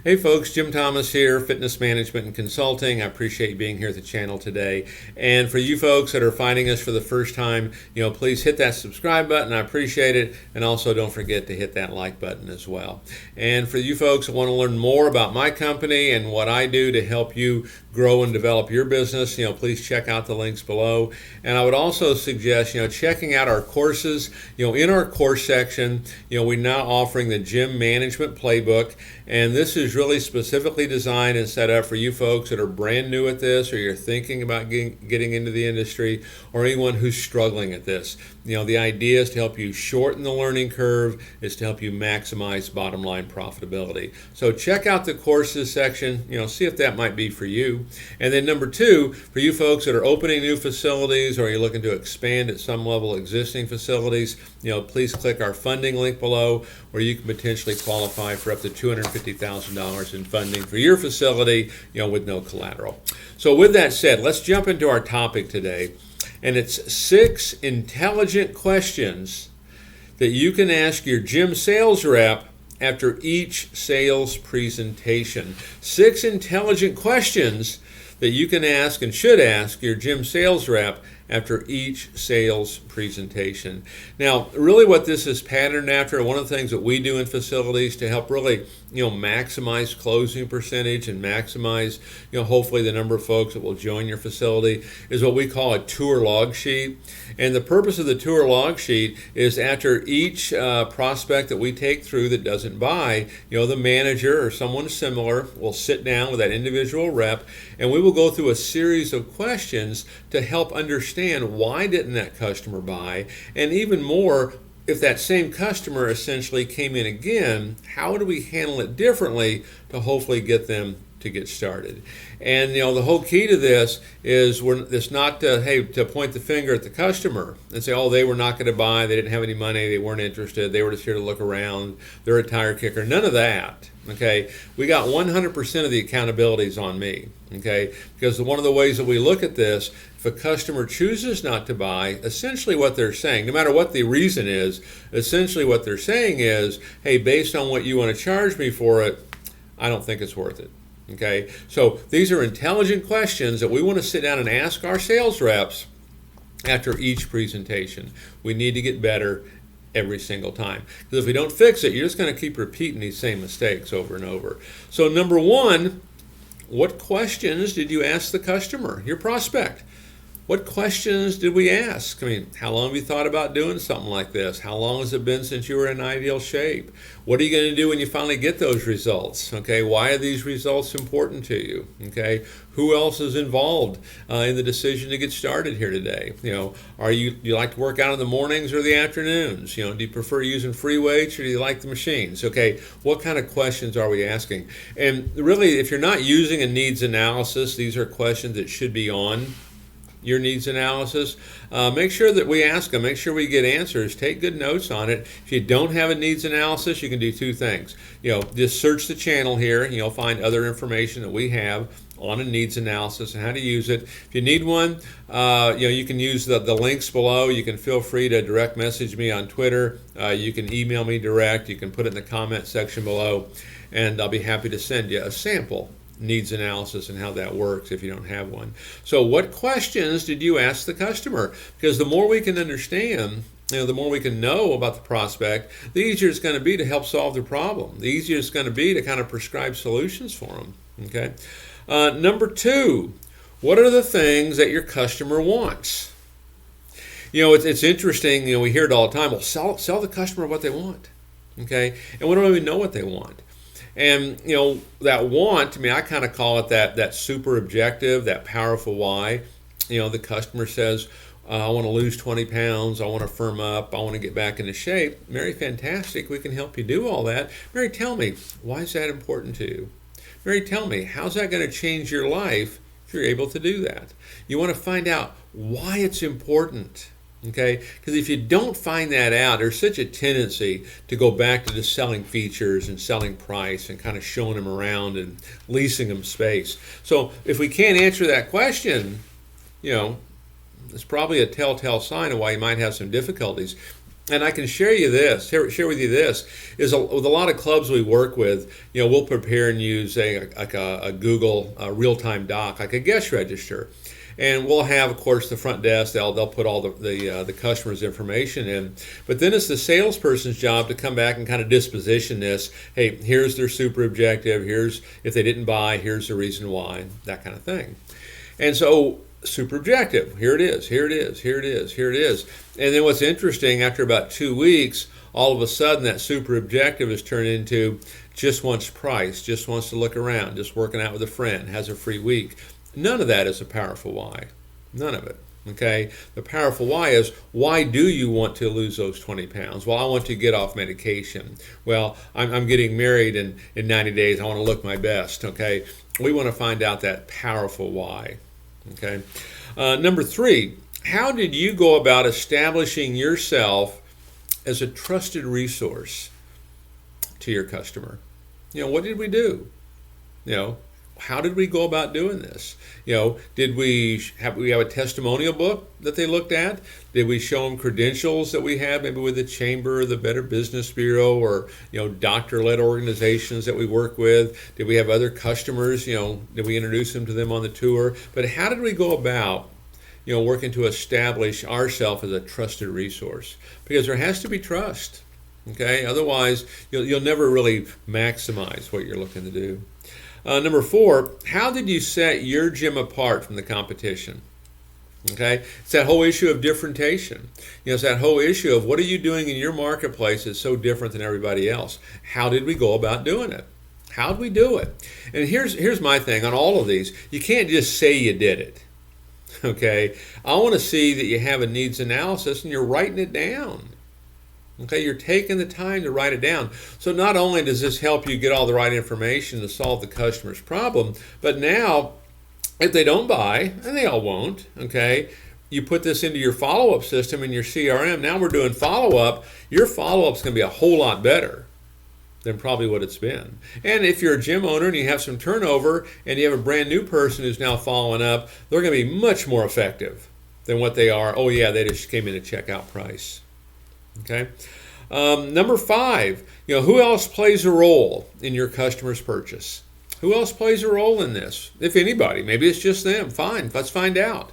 Hey folks, Jim Thomas here, Fitness Management and Consulting. I appreciate you being here at the channel today. And for you folks that are finding us for the first time, please hit that subscribe button. I appreciate it. And also don't forget to hit that like button as well. And for you folks that want to learn more about my company and what I do to help you grow and develop your business, please check out the links below. And I would also suggest, checking out our courses. In our course section, we're now offering the Gym Management Playbook. And this is really specifically designed and set up for you folks that are brand new at this, or you're thinking about getting into the industry, or anyone who's struggling at this. The idea is to help you shorten the learning curve, is to help you maximize bottom line profitability. So check out the courses section, see if that might be for you. And then number two, for you folks that are opening new facilities, or you're looking to expand at some level existing facilities, please click our funding link below, where you can potentially qualify for up to $250,000 in funding for your facility, with no collateral. So with that said, let's jump into our topic today. And it's 6 intelligent questions that you can ask your gym sales rep after each sales presentation. 6 intelligent questions that you can ask and should ask your gym sales rep after each sales presentation. Now, really what this is patterned after, one of the things that we do in facilities to help really, maximize closing percentage and maximize, hopefully the number of folks that will join your facility, is what we call a tour log sheet. And the purpose of the tour log sheet is after each prospect that we take through that doesn't buy, the manager or someone similar will sit down with that individual rep, and we will go through a series of questions to help understand why didn't that customer buy, and even more, if that same customer essentially came in again, how do we handle it differently to hopefully get them to get started? And the whole key to this is it's not to point the finger at the customer and say, oh, they were not going to buy, they didn't have any money, they weren't interested, they were just here to look around, they're a tire kicker. None of that. Okay, we got 100% of the accountabilities on me. Okay, because one of the ways that we look at this, if a customer chooses not to buy, essentially what they're saying, no matter what the reason is, essentially what they're saying is, hey, based on what you want to charge me for it, I don't think it's worth it. Okay, so these are intelligent questions that we want to sit down and ask our sales reps after each presentation. We need to get better every single time, because if we don't fix it, you're just going to keep repeating these same mistakes over and over. So number one, what questions did you ask the customer, your prospect? What questions did we ask? How long have you thought about doing something like this? How long has it been since you were in ideal shape? What are you going to do when you finally get those results? Okay, why are these results important to you? Okay, who else is involved in the decision to get started here today? Are you like to work out in the mornings or the afternoons? Do you prefer using free weights or do you like the machines? Okay, what kind of questions are we asking? And really, if you're not using a needs analysis, these are questions that should be on your needs analysis. Make sure that we ask them, make sure we get answers, take good notes on it. If you don't have a needs analysis, you can do 2 things. Just search the channel here and you'll find other information that we have on a needs analysis and how to use it. If you need one, you can use the links below. You can feel free to direct message me on Twitter. You can email me direct. You can put it in the comment section below, and I'll be happy to send you a sample needs analysis and how that works if you don't have one. So what questions did you ask the customer? Because the more we can understand, the more we can know about the prospect, the easier it's going to be to help solve their problem. The easier it's going to be to kind of prescribe solutions for them. Okay. Number 2, what are the things that your customer wants? It's interesting. We hear it all the time. Well, sell the customer what they want. Okay, and we don't even know what they want. And that want, I kind of call it that super objective, that powerful why. The customer says, I want to lose 20 pounds, I want to firm up, I want to get back into shape. Mary, fantastic, we can help you do all that. Mary, tell me, why is that important to you? Mary, tell me, how's that going to change your life if you're able to do that? You want to find out why it's important. Okay, because if you don't find that out, there's such a tendency to go back to just selling features and selling price and kind of showing them around and leasing them space. So if we can't answer that question, it's probably a telltale sign of why you might have some difficulties. And I can share with you this, is with a lot of clubs we work with, we'll prepare and use a Google real-time doc, like a guest register. And we'll have, of course, the front desk. They'll put all the customer's information in. But then it's the salesperson's job to come back and kind of disposition this. Hey, here's their super objective. Here's, if they didn't buy, here's the reason why, that kind of thing. And so super objective, here it is, here it is, here it is, here it is. And then what's interesting, after about 2 weeks, all of a sudden that super objective is turned into just wants price, just wants to look around, just working out with a friend, has a free week. None of that is a powerful why. None of it. Okay? The powerful why is, why do you want to lose those 20 pounds? Well, I want to get off medication. Well, I'm getting married in 90 days. I want to look my best. Okay? We want to find out that powerful why. Okay? Number 3, how did you go about establishing yourself as a trusted resource to your customer? What did we do? How did we go about doing this? Did we have a testimonial book that they looked at? Did we show them credentials that we have, maybe with the Chamber or the Better Business Bureau, or doctor-led organizations that we work with? Did we have other customers? Did we introduce them to them on the tour? But how did we go about working to establish ourselves as a trusted resource? Because there has to be trust. Okay, otherwise you'll never really maximize what you're looking to do. Number 4, how did you set your gym apart from the competition? Okay, it's that whole issue of differentiation. It's that whole issue of what are you doing in your marketplace that's so different than everybody else? How did we go about doing it? How did we do it? And here's my thing on all of these. You can't just say you did it. Okay, I want to see that you have a needs analysis and you're writing it down. Okay, you're taking the time to write it down. So not only does this help you get all the right information to solve the customer's problem, but now if they don't buy, and they all won't, okay, you put this into your follow-up system in your CRM. Now we're doing follow-up. Your follow-up's going to be a whole lot better than probably what it's been. And if you're a gym owner and you have some turnover and you have a brand new person who's now following up, they're going to be much more effective than what they are. Oh yeah, they just came in at checkout price. Okay. Number 5, who else plays a role in your customer's purchase? Who else plays a role in this? If anybody, maybe it's just them. Fine, let's find out.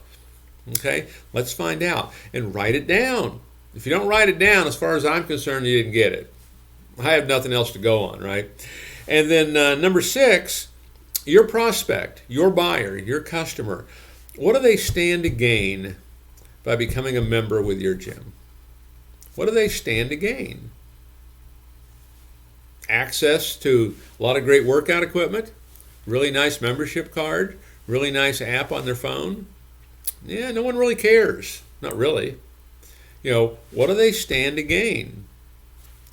Okay, let's find out and write it down. If you don't write it down, as far as I'm concerned, you didn't get it. I have nothing else to go on, right? And then number 6, your prospect, your buyer, your customer, what do they stand to gain by becoming a member with your gym? What do they stand to gain? Access to a lot of great workout equipment, really nice membership card, really nice app on their phone. Yeah, no one really cares. Not really. What do they stand to gain?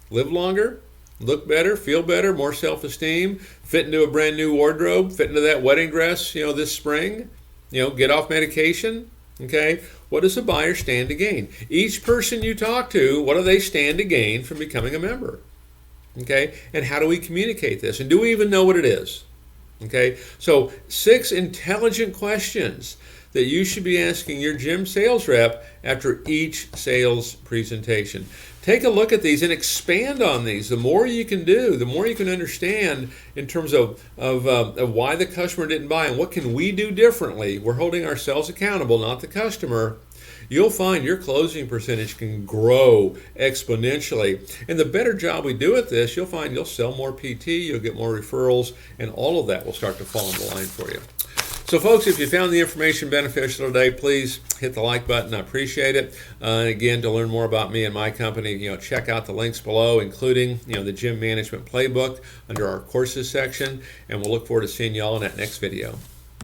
Live longer, look better, feel better, more self-esteem, fit into a brand new wardrobe, fit into that wedding dress, this spring, get off medication. Okay, what does a buyer stand to gain? Each person you talk to, what do they stand to gain from becoming a member? Okay, and how do we communicate this? And do we even know what it is? Okay, so 6 intelligent questions that you should be asking your gym sales rep after each sales presentation. Take a look at these and expand on these. The more you can do, the more you can understand in terms of why the customer didn't buy and what can we do differently. We're holding ourselves accountable, not the customer. You'll find your closing percentage can grow exponentially. And the better job we do at this, you'll find you'll sell more PT, you'll get more referrals, and all of that will start to fall into line for you. So folks, if you found the information beneficial today, please hit the like button. I appreciate it. And again, to learn more about me and my company, check out the links below, including the Gym Management Playbook under our courses section. And we'll look forward to seeing you all in that next video.